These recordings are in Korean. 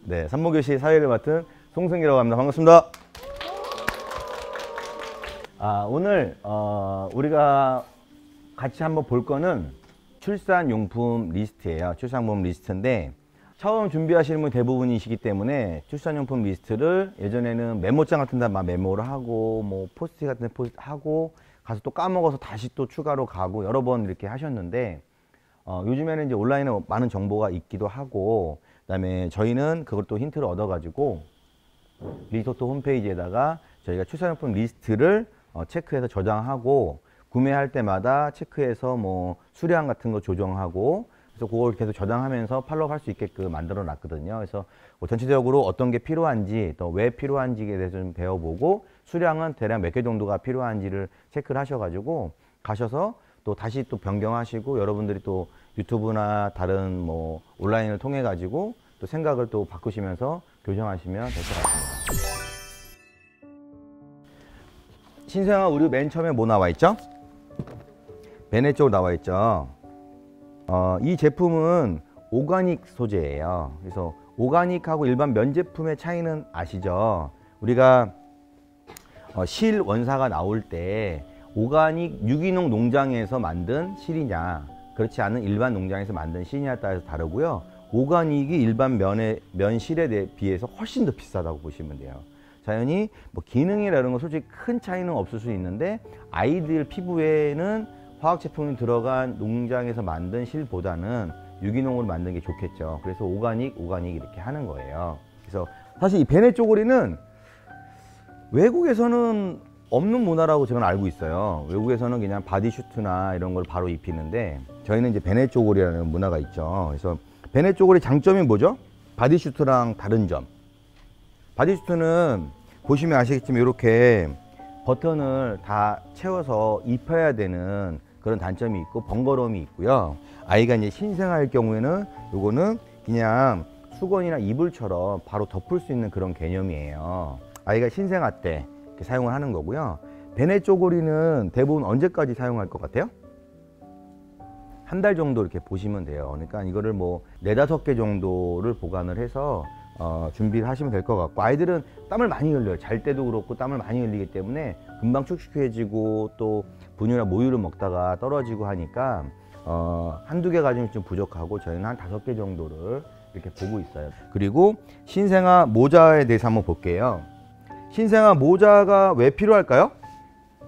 네, 산모교실 사회를 맡은 송승기라고 합니다. 반갑습니다. 오늘 우리가 같이 한번 볼 거는 출산용품 리스트예요. 출산용품 리스트인데 처음 준비하시는 분 대부분이시기 때문에 출산용품 리스트를 예전에는 메모장 같은 데 막 메모를 하고 뭐 포스트잇 같은 데 포스트 하고 가서 또 까먹어서 다시 또 추가로 가고 여러 번 이렇게 하셨는데 요즘에는 이제 온라인에 많은 정보가 있기도 하고 그다음에 저희는 그걸 또 힌트를 얻어 가지고 리소토 홈페이지에다가 저희가 출산용품 리스트를 체크해서 저장하고 구매할 때마다 체크해서 뭐 수량 같은 거 조정하고 그래서 그걸 계속 저장하면서 팔로우 할 수 있게끔 만들어 놨거든요. 그래서 뭐 전체적으로 어떤 게 필요한지 또 왜 필요한지에 대해서 좀 배워보고 수량은 대략 몇 개 정도가 필요한지를 체크를 하셔가지고 가셔서 또 다시 또 변경하시고 여러분들이 또 유튜브나 다른 뭐 온라인을 통해 가지고 또 생각을 또 바꾸시면서 교정하시면 될 것 같습니다. 신생아 우리 맨 처음에 뭐 나와 있죠? 베네 쪽으로 나와 있죠. 이 제품은 오가닉 소재예요. 그래서 오가닉하고 일반 면 제품의 차이는 아시죠? 우리가 실 원사가 나올 때 오가닉 유기농 농장에서 만든 실이냐 그렇지 않은 일반 농장에서 만든 실이냐에 따라서 다르고요. 오가닉이 일반 면실에 비해서 훨씬 더 비싸다고 보시면 돼요. 자연히 뭐 기능이라는 건 솔직히 큰 차이는 없을 수 있는데 아이들 피부에는 화학 제품이 들어간 농장에서 만든 실보다는 유기농으로 만든 게 좋겠죠. 그래서 오가닉 이렇게 하는 거예요. 그래서 사실 이 베네 쪼고리는 외국에서는 없는 문화라고 저는 알고 있어요. 외국에서는 그냥 바디슈트나 이런 걸 바로 입히는데 저희는 이제 베네 쪼고리라는 문화가 있죠. 그래서 베네 쪼고리 장점이 뭐죠? 바디슈트랑 다른 점. 바디슈트는 보시면 아시겠지만 이렇게 버튼을 다 채워서 입혀야 되는 그런 단점이 있고 번거로움이 있고요. 아이가 이제 신생아일 경우에는 요거는 그냥 수건이나 이불처럼 바로 덮을 수 있는 그런 개념이에요. 아이가 신생아 때 이렇게 사용을 하는 거고요. 베네 쪼고리는 대부분 언제까지 사용할 것 같아요? 한 달 정도 이렇게 보시면 돼요. 그러니까 이거를 뭐 4-5개 정도를 보관을 해서 준비를 하시면 될 것 같고 아이들은 땀을 많이 흘려요. 잘 때도 그렇고 땀을 많이 흘리기 때문에 금방 축축해지고 또 분유나 모유를 먹다가 떨어지고 하니까 한두 개 가지면 좀 부족하고 저희는 한 5개 정도를 이렇게 보고 있어요. 그리고 신생아 모자에 대해서 한번 볼게요. 신생아 모자가 왜 필요할까요?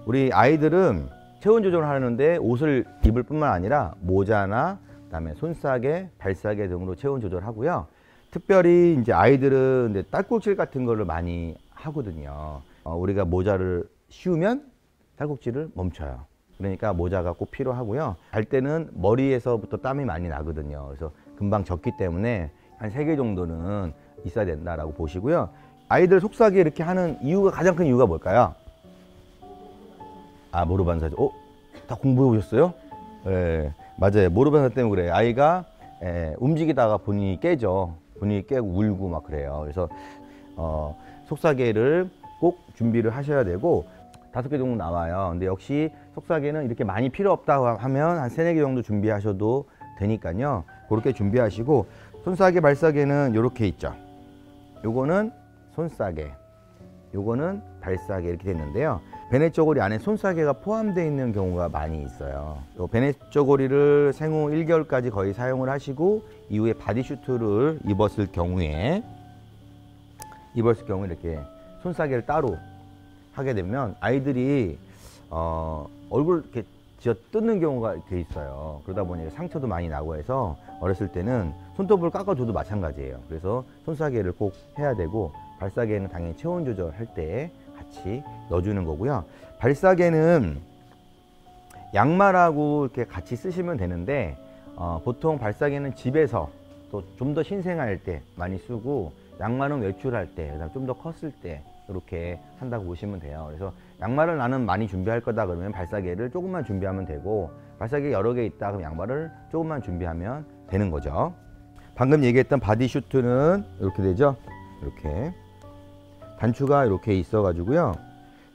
우리 아이들은 체온 조절을 하는데 옷을 입을 뿐만 아니라 모자나 그다음에 손싸개, 발싸개 등으로 체온 조절하고요. 특별히 이제 아이들은 이제 딸꾹질 같은 거를 많이 하거든요. 우리가 모자를 씌우면 딸꾹질을 멈춰요. 그러니까 모자가 꼭 필요하고요. 잘 때는 머리에서부터 땀이 많이 나거든요. 그래서 금방 젖기 때문에 한 3개 정도는 있어야 된다라고 보시고요. 아이들 속삭이 이렇게 하는 이유가 가장 큰 이유가 뭘까요? 모르반사죠. 다 공부해 보셨어요? 네, 맞아요. 모르반사 때문에 그래요. 아이가 움직이다가 본인이 깨죠. 본인이 깨고 울고 막 그래요. 그래서 속삭이를 꼭 준비를 하셔야 되고 5개 정도 나와요. 근데 역시 속삭이는 이렇게 많이 필요 없다고 하면 한 3-4개 정도 준비하셔도 되니까요. 그렇게 준비하시고 손싸개, 발싸개는 이렇게 있죠. 요거는 손싸개, 요거는 발싸개 이렇게 됐는데요. 베네 쪼고리 안에 손싸개가 포함되어 있는 경우가 많이 있어요. 요 베네 쪼고리를 생후 1개월까지 거의 사용을 하시고 이후에 바디슈트를 입었을 경우에 이렇게 손싸개를 따로 하게 되면 아이들이 얼굴 이렇게 쥐어 뜯는 경우가 이렇게 있어요. 그러다 보니 상처도 많이 나고 해서 어렸을 때는 손톱을 깎아줘도 마찬가지예요. 그래서 손싸개를 꼭 해야 되고 발싸개는 당연히 체온 조절할 때 같이 넣어주는 거고요. 발싸개는 양말하고 이렇게 같이 쓰시면 되는데 보통 발싸개는 집에서 또 좀 더 신생아일 때 많이 쓰고 양말은 외출할 때, 그다음 좀 더 컸을 때 이렇게 한다고 보시면 돼요. 그래서 양말을 나는 많이 준비할 거다 그러면 발싸개를 조금만 준비하면 되고 발싸개 여러 개 있다 그럼 양말을 조금만 준비하면 되는 거죠. 방금 얘기했던 바디슈트는 이렇게 되죠. 이렇게 단추가 이렇게 있어 가지고요.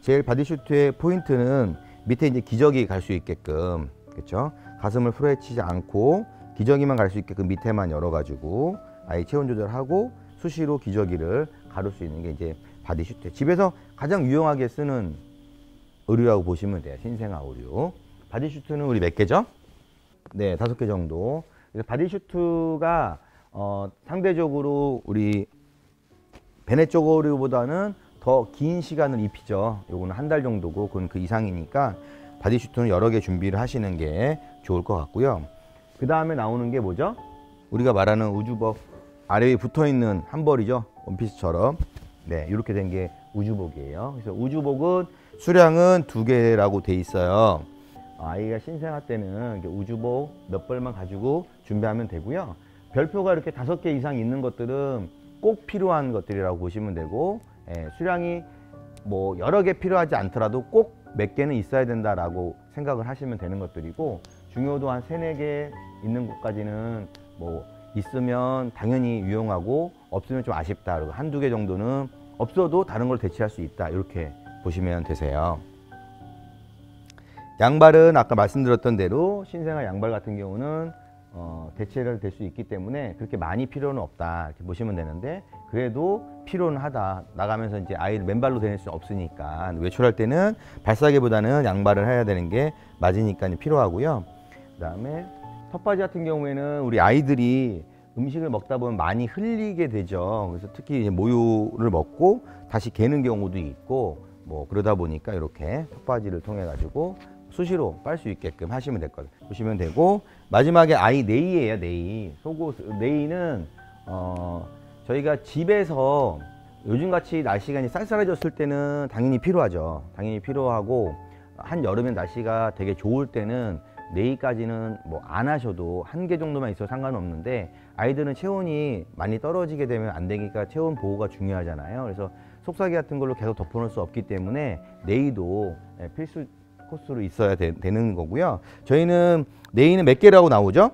제일 바디슈트의 포인트는 밑에 이제 기저귀 갈 수 있게끔, 그렇죠? 가슴을 풀어헤치지 않고 기저귀만 갈 수 있게끔 밑에만 열어 가지고 아이 체온 조절하고 수시로 기저귀를 가를 수 있는 게 이제 바디슈트. 집에서 가장 유용하게 쓰는 의류라고 보시면 돼요. 신생아 의류. 바디슈트는 우리 몇 개죠? 네, 5개 정도. 그래서 바디슈트가 상대적으로 우리 베네 쪽 의류보다는 더 긴 시간을 입히죠. 요거는 한 달 정도고 그건 그 이상이니까 바디슈트는 여러 개 준비를 하시는 게 좋을 것 같고요. 그 다음에 나오는 게 뭐죠? 우리가 말하는 우주복 아래에 붙어있는 한 벌이죠. 원피스처럼. 네, 이렇게 된 게 우주복이에요. 그래서 우주복은 수량은 2개라고 돼 있어요. 아이가 신생아 때는 우주복 몇 벌만 가지고 준비하면 되고요. 별표가 이렇게 5개 이상 있는 것들은 꼭 필요한 것들이라고 보시면 되고, 수량이 뭐 여러 개 필요하지 않더라도 꼭 몇 개는 있어야 된다라고 생각을 하시면 되는 것들이고, 중요도 한 3, 4개 있는 곳까지는 뭐 있으면 당연히 유용하고 없으면 좀 아쉽다. 그리고 1, 2개 정도는 없어도 다른 걸 대체할 수 있다. 이렇게 보시면 되세요. 양발은 아까 말씀드렸던 대로 신생아 양발 같은 경우는 대체를 될 수 있기 때문에 그렇게 많이 필요는 없다 이렇게 보시면 되는데, 그래도 필요는 하다. 나가면서 이제 아이를 맨발로 다닐 수 없으니까 외출할 때는 발사기보다는 양발을 해야 되는 게 맞으니까 필요하고요. 그 다음에 턱바지 같은 경우에는 우리 아이들이 음식을 먹다 보면 많이 흘리게 되죠. 그래서 특히 이제 모유를 먹고 다시 개는 경우도 있고 뭐 그러다 보니까 이렇게 턱바지를 통해 가지고 수시로 빨 수 있게끔 하시면 될 거예요. 보시면 되고, 마지막에 아이 네이예요. 네이. 속옷 네이는 저희가 집에서 요즘같이 날씨가 이제 쌀쌀해졌을 때는 당연히 필요하죠. 당연히 필요하고, 한여름에 날씨가 되게 좋을 때는 네이까지는 뭐 안 하셔도 1개 정도만 있어도 상관없는데, 아이들은 체온이 많이 떨어지게 되면 안 되니까 체온 보호가 중요하잖아요. 그래서 속삭이 같은 걸로 계속 덮어놓을 수 없기 때문에 네이도 필수 코스로 있어야 되는 거고요. 저희는 네이는 몇 개라고 나오죠?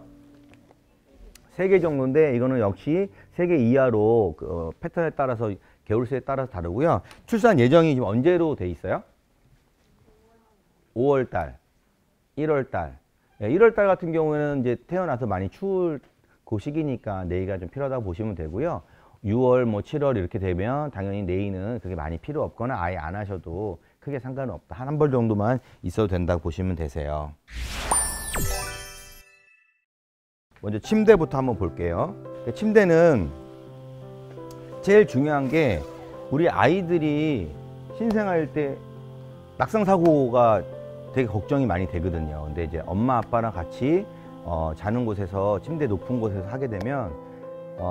3개 정도인데, 이거는 역시 3개 이하로 패턴에 따라서 개월수에 따라서 다르고요. 출산 예정이 지금 언제로 돼 있어요? 5월달, 1월달. 1월달 같은 경우에는 이제 태어나서 많이 추울 그 시기니까 네이가 좀 필요하다고 보시면 되고요. 6월, 뭐 7월 이렇게 되면 당연히 네이는 그렇게 많이 필요 없거나 아예 안 하셔도 크게 상관은 없다. 한 벌 정도만 있어도 된다고 보시면 되세요. 먼저 침대부터 한번 볼게요. 침대는 제일 중요한 게, 우리 아이들이 신생아일 때 낙상사고가 되게 걱정이 많이 되거든요. 근데 이제 엄마 아빠랑 같이 자는 곳에서, 침대 높은 곳에서 하게 되면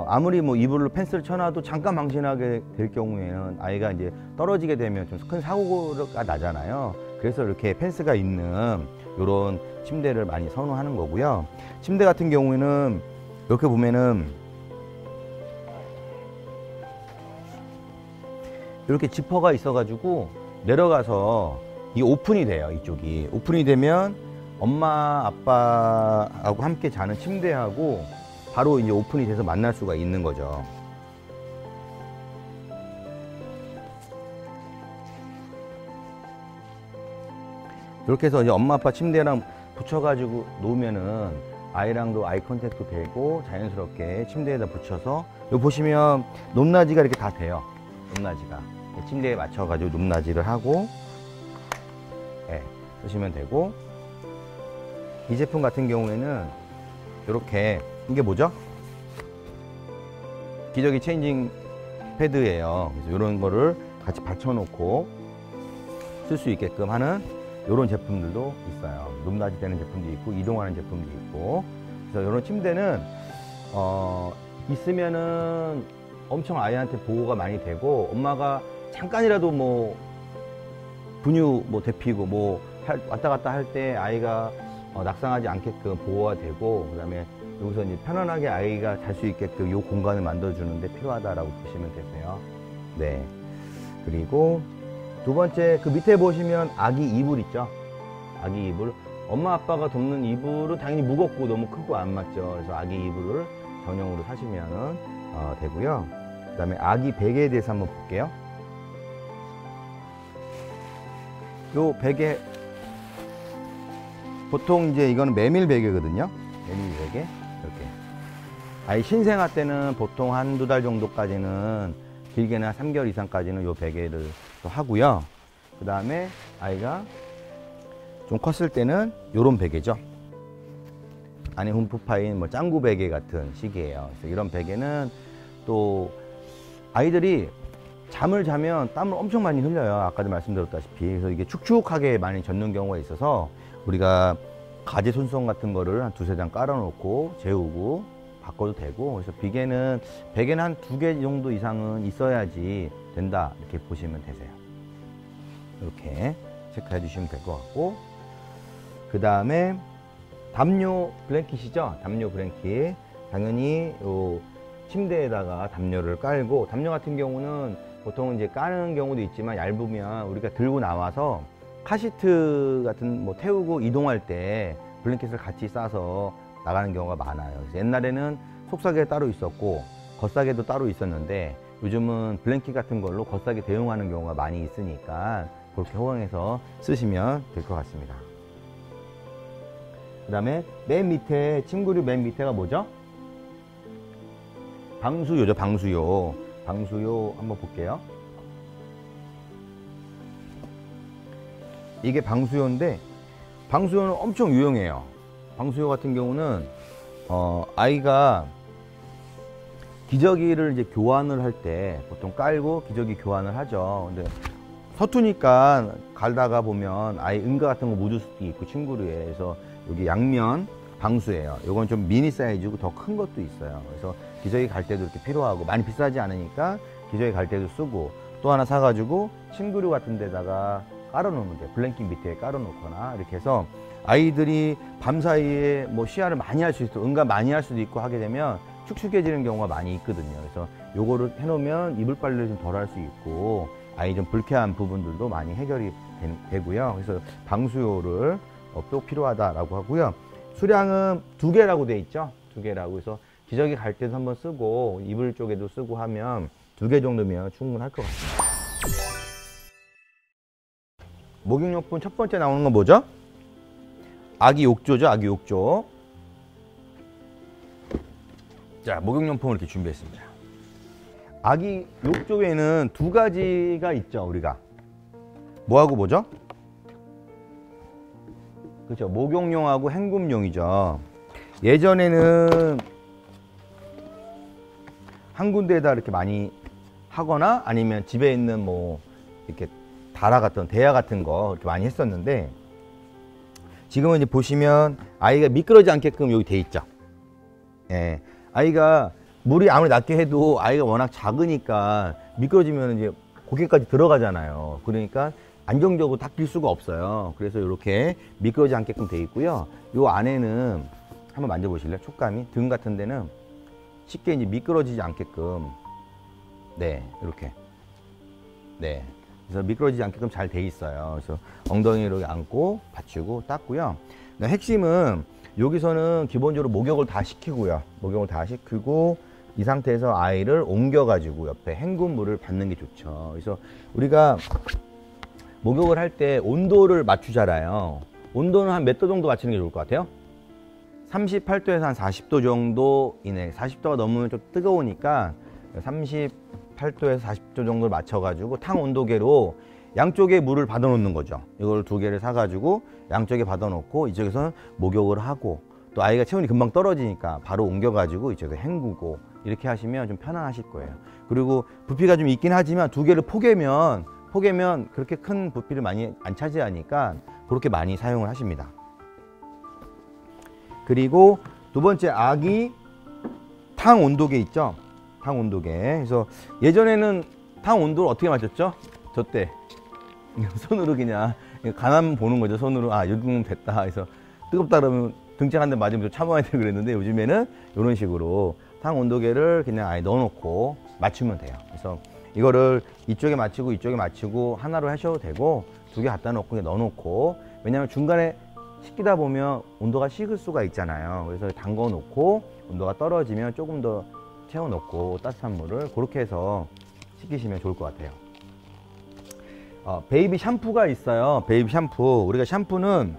아무리 뭐 이불로 펜스를 쳐놔도 잠깐 망신하게 될 경우에는 아이가 이제 떨어지게 되면 좀 큰 사고가 나잖아요. 그래서 이렇게 펜스가 있는 이런 침대를 많이 선호하는 거고요. 침대 같은 경우에는 이렇게 보면은 이렇게 지퍼가 있어가지고 내려가서 이 오픈이 돼요. 이쪽이 오픈이 되면 엄마 아빠하고 함께 자는 침대하고 바로 이제 오픈이 돼서 만날 수가 있는 거죠. 이렇게 해서 이제 엄마 아빠 침대랑 붙여가지고 놓으면은 아이랑도 아이 컨택도 되고 자연스럽게 침대에다 붙여서, 여기 보시면 높낮이가 이렇게 다 돼요. 높낮이가 침대에 맞춰가지고 높낮이를 하고 쓰시면 되고, 이 제품 같은 경우에는 이렇게, 이게 뭐죠? 기저귀 체인징 패드예요. 그래서 이런 거를 같이 받쳐놓고 쓸 수 있게끔 하는 이런 제품들도 있어요. 높낮이 되는 제품도 있고 이동하는 제품도 있고. 그래서 이런 침대는 있으면은 엄청 아이한테 보호가 많이 되고, 엄마가 잠깐이라도 뭐 분유 뭐 데피고 뭐 왔다 갔다 할 때 아이가 낙상하지 않게끔 보호가 되고, 그다음에 여기서 이제 편안하게 아이가 잘 수 있게끔 이 공간을 만들어주는데 필요하다라고 보시면 되세요. 네. 그리고 두 번째, 그 밑에 보시면 아기 이불 있죠? 아기 이불. 엄마 아빠가 덮는 이불은 당연히 무겁고 너무 크고 안 맞죠. 그래서 아기 이불을 전용으로 사시면 되고요. 그 다음에 아기 베개에 대해서 한번 볼게요. 요 베개, 보통 이제 이거는 메밀 베개거든요. 메밀 베개. 이렇게 아이 신생아 때는 보통 한두 달 정도까지는, 길게는 한 3개월 이상까지는 요 베개를 또 하고요. 그 다음에 아이가 좀 컸을 때는 요런 베개죠. 안에 흠프 파인 뭐 짱구 베개 같은 식이에요. 그래서 이런 베개는 또 아이들이 잠을 자면 땀을 엄청 많이 흘려요. 아까도 말씀드렸다시피. 그래서 이게 축축하게 많이 젖는 경우가 있어서 우리가 가지 손수건 같은 거를 한 두세 장 깔아놓고 재우고 바꿔도 되고, 그래서 베개는 한 2개 정도 이상은 있어야지 된다, 이렇게 보시면 되세요. 이렇게 체크해 주시면 될 것 같고, 그 다음에 담요 블랭킷이죠. 담요 블랭킷. 당연히 요 침대에다가 담요를 깔고, 담요 같은 경우는 보통 이제 까는 경우도 있지만 얇으면 우리가 들고 나와서 카시트 같은 뭐 태우고 이동할 때 블랭킷을 같이 싸서 나가는 경우가 많아요. 그래서 옛날에는 속싸개 따로 있었고 겉싸개도 따로 있었는데, 요즘은 블랭킷 같은 걸로 겉싸개 대용하는 경우가 많이 있으니까 그렇게 호응해서 쓰시면 될 것 같습니다. 그 다음에 맨 밑에, 침구류 맨 밑에가 뭐죠? 방수요죠. 방수요. 방수요 한번 볼게요. 이게 방수요인데, 방수요는 엄청 유용해요. 방수요 같은 경우는 아이가 기저귀를 이제 교환을 할 때 보통 깔고 기저귀 교환을 하죠. 근데 서투니까 갈다가 보면 아이 응가 같은 거 묻을 수도 있고 침구류에. 그래서 여기 양면 방수예요. 요건 좀 미니 사이즈고 더 큰 것도 있어요. 그래서 기저귀 갈 때도 이렇게 필요하고, 많이 비싸지 않으니까 기저귀 갈 때도 쓰고, 또 하나 사가지고 침구류 같은 데다가 깔아놓으면 돼요. 블랭킷 밑에 깔아놓거나 이렇게 해서 아이들이 밤사이에 뭐 시야를 많이 할 수 있고 응가 많이 할 수도 있고 하게 되면 축축해지는 경우가 많이 있거든요. 그래서 요거를 해놓으면 이불 빨래를 좀 덜 할 수 있고 아이 좀 불쾌한 부분들도 많이 해결이 되고요. 그래서 방수요를 또 필요하다라고 하고요. 수량은 2개라고 돼 있죠. 2개라고 해서 기저귀 갈 때도 한번 쓰고 이불 쪽에도 쓰고 하면 2개 정도면 충분할 것 같습니다. 목욕용품 첫 번째 나오는 건 뭐죠? 아기 욕조죠. 아기 욕조. 자, 목욕용품을 이렇게 준비했습니다. 아기 욕조에는 2가지가 있죠. 우리가 뭐하고 뭐죠? 그렇죠. 목욕용하고 헹굼용이죠. 예전에는 한 군데에다 이렇게 많이 하거나 아니면 집에 있는 뭐 이렇게 다라 같은 대야 같은 거 이렇게 많이 했었는데, 지금은 이제 보시면 아이가 미끄러지지 않게끔 여기 돼 있죠. 예. 아이가 물이 아무리 낮게 해도 아이가 워낙 작으니까 미끄러지면 이제 고개까지 들어가잖아요. 그러니까 안정적으로 닦일 수가 없어요. 그래서 이렇게 미끄러지지 않게끔 돼 있고요. 요 안에는 한번 만져보실래요? 촉감이 등 같은 데는 쉽게 이제 미끄러지지 않게끔, 네, 이렇게, 네, 그래서 미끄러지지 않게끔 잘 돼 있어요. 그래서 엉덩이로 안고 받치고 닦고요. 핵심은 여기서는 기본적으로 목욕을 다 시키고요. 목욕을 다 시키고 이 상태에서 아이를 옮겨가지고 옆에 헹군 물을 받는 게 좋죠. 그래서 우리가 목욕을 할 때 온도를 맞추잖아요. 온도는 한 몇 도 정도 맞추는 게 좋을 것 같아요? 38도에서 한 40도 정도 이내. 40도가 넘으면 좀 뜨거우니까 38도에서 40도 정도를 맞춰가지고 탕 온도계로 양쪽에 물을 받아 놓는 거죠. 이걸 2개를 사가지고 양쪽에 받아 놓고 이쪽에서는 목욕을 하고, 또 아이가 체온이 금방 떨어지니까 바로 옮겨가지고 이쪽에서 헹구고, 이렇게 하시면 좀 편안하실 거예요. 그리고 부피가 좀 있긴 하지만 2개를 포개면 그렇게 큰 부피를 많이 안 차지하니까 그렇게 많이 사용을 하십니다. 그리고 2번째, 아기 탕 온도계 있죠. 탕 온도계. 그래서 예전에는 탕 온도를 어떻게 맞췄죠? 저 때 손으로 그냥 간만 보는 거죠. 손으로. 아, 이 정도면 됐다 해서 뜨겁다 그러면 등짝 한 대 맞으면 좀 참아야 되고 그랬는데, 요즘에는 이런 식으로 탕 온도계를 그냥 아예 넣어놓고 맞추면 돼요. 그래서 이거를 이쪽에 맞추고 이쪽에 맞추고 하나로 하셔도 되고, 2개 갖다 놓고 그냥 넣어놓고, 왜냐하면 중간에 식히다 보면 온도가 식을 수가 있잖아요. 그래서 담궈 놓고 온도가 떨어지면 조금 더 채워 넣고 따뜻한 물을 그렇게 해서 식히시면 좋을 것 같아요. 베이비 샴푸가 있어요. 베이비 샴푸. 우리가 샴푸는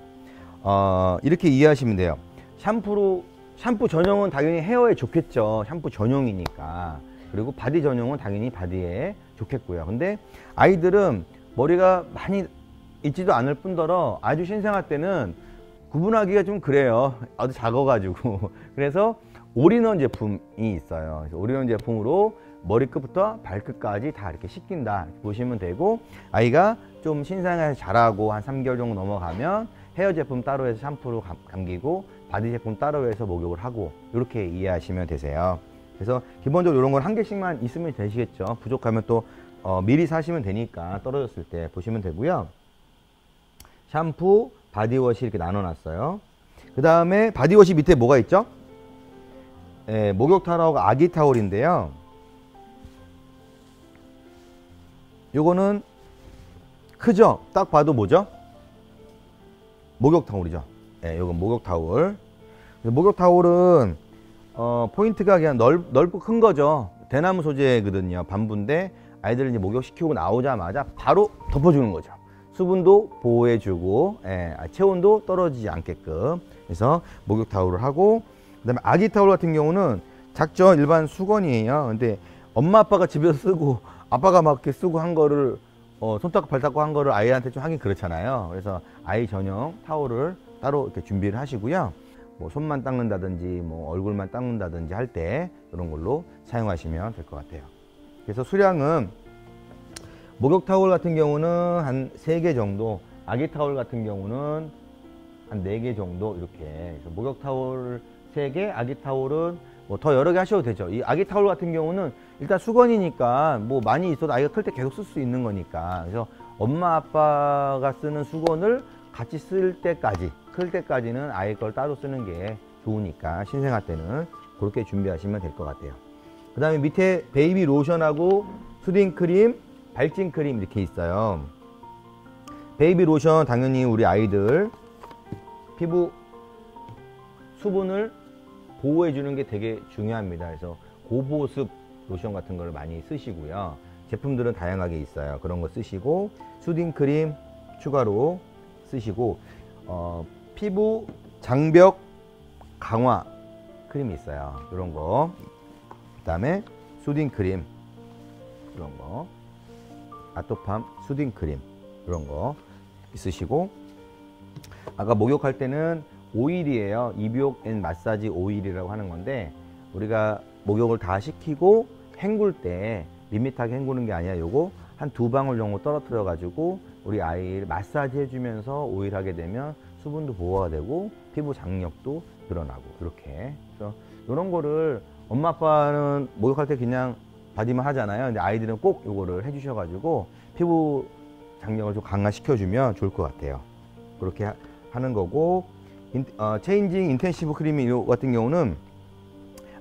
이렇게 이해하시면 돼요. 샴푸로 샴푸 전용은 당연히 헤어에 좋겠죠. 샴푸 전용이니까. 그리고 바디 전용은 당연히 바디에 좋겠고요. 근데 아이들은 머리가 많이 있지도 않을 뿐더러 아주 신생할 때는 구분하기가 좀 그래요. 아주 작아가지고. 그래서 올인원 제품이 있어요. 그래서 올인원 제품으로 머리끝부터 발끝까지 다 이렇게 씻긴다 보시면 되고, 아이가 좀 신생아에서 자라고 한 3개월 정도 넘어가면 헤어 제품 따로 해서 샴푸로 감기고 바디 제품 따로 해서 목욕을 하고, 이렇게 이해하시면 되세요. 그래서 기본적으로 이런 건 한 개씩만 있으면 되시겠죠. 부족하면 또 미리 사시면 되니까 떨어졌을 때 보시면 되고요. 샴푸, 바디워시 이렇게 나눠 놨어요. 그 다음에 바디워시 밑에 뭐가 있죠? 네, 목욕 타올하고 아기 타올인데요. 요거는 크죠? 딱 봐도 뭐죠? 목욕 타올이죠. 네, 요건 목욕 타올. 목욕 타올은 포인트가 그냥 넓고 큰 거죠. 대나무 소재거든요. 반부인데 아이들을 이제 목욕시키고 나오자마자 바로 덮어주는 거죠. 수분도 보호해주고, 체온도 떨어지지 않게끔. 그래서 목욕 타올을 하고, 그 다음에 아기 타올 같은 경우는 작죠. 일반 수건이에요. 근데 엄마 아빠가 집에서 쓰고 아빠가 막 이렇게 쓰고 한 거를 손 닦고 발 닦고 한 거를 아이한테 좀 하긴 그렇잖아요. 그래서 아이 전용 타올을 따로 이렇게 준비를 하시고요. 뭐 손만 닦는다든지 뭐 얼굴만 닦는다든지 할 때 이런 걸로 사용하시면 될 것 같아요. 그래서 수량은 목욕 타올 같은 경우는 한 3개 정도, 아기 타올 같은 경우는 한 4개 정도 이렇게. 그래서 목욕 타올 3개, 아기 타올은 뭐 더 여러 개 하셔도 되죠. 이 아기 타올 같은 경우는 일단 수건이니까 뭐 많이 있어도 아이가 클 때 계속 쓸 수 있는 거니까. 그래서 엄마 아빠가 쓰는 수건을 같이 쓸 때까지, 클 때까지는 아이 걸 따로 쓰는 게 좋으니까 신생아 때는 그렇게 준비하시면 될 것 같아요. 그 다음에 밑에 베이비 로션하고 수딩 크림, 발진 크림 이렇게 있어요. 베이비 로션 당연히 우리 아이들 피부 수분을 보호해 주는 게 되게 중요합니다. 그래서 고보습 로션 같은 걸 많이 쓰시고요. 제품들은 다양하게 있어요. 그런 거 쓰시고, 수딩 크림 추가로 쓰시고, 피부 장벽 강화 크림이 있어요. 이런 거. 그 다음에 수딩 크림 이런 거, 아토팜 수딩 크림 이런 거 있으시고, 아까 목욕할 때는 오일이에요. 입욕 앤 마사지 오일이라고 하는 건데, 우리가 목욕을 다 시키고 헹굴 때 밋밋하게 헹구는 게 아니라 요거 한 2방울 정도 떨어뜨려 가지고 우리 아이를 마사지 해주면서 오일하게 되면 수분도 보호가 되고 피부 장력도 늘어나고, 이렇게. 그래서 이런 거를 엄마 아빠는 목욕할 때 그냥 바디만 하잖아요. 근데 아이들은 꼭 요거를 해주셔 가지고 피부 장력을 좀 강화시켜 주면 좋을 것 같아요. 그렇게 하는 거고, 체인징 인텐시브 크림 같은 경우는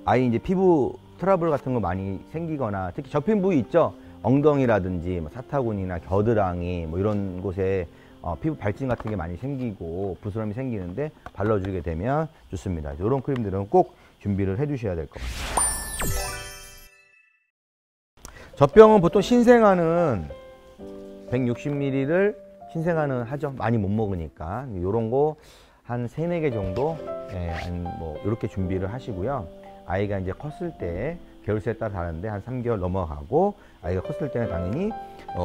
아이 이제 피부 트러블 같은 거 많이 생기거나, 특히 접힌 부위 있죠. 엉덩이라든지 뭐 사타구니나 겨드랑이 뭐 이런 곳에 피부 발진 같은 게 많이 생기고 부스럼이 생기는데 발라주게 되면 좋습니다. 이런 크림들은 꼭 준비를 해 주셔야 될 것 같아요. 젖병은 보통 신생아는 160ml를 신생아는 하죠. 많이 못 먹으니까. 이런 거 한 3, 4개 정도, 뭐 이렇게 준비를 하시고요. 아이가 이제 컸을 때 개월수에 따라 다른데 한 3개월 넘어가고, 아이가 컸을 때는 당연히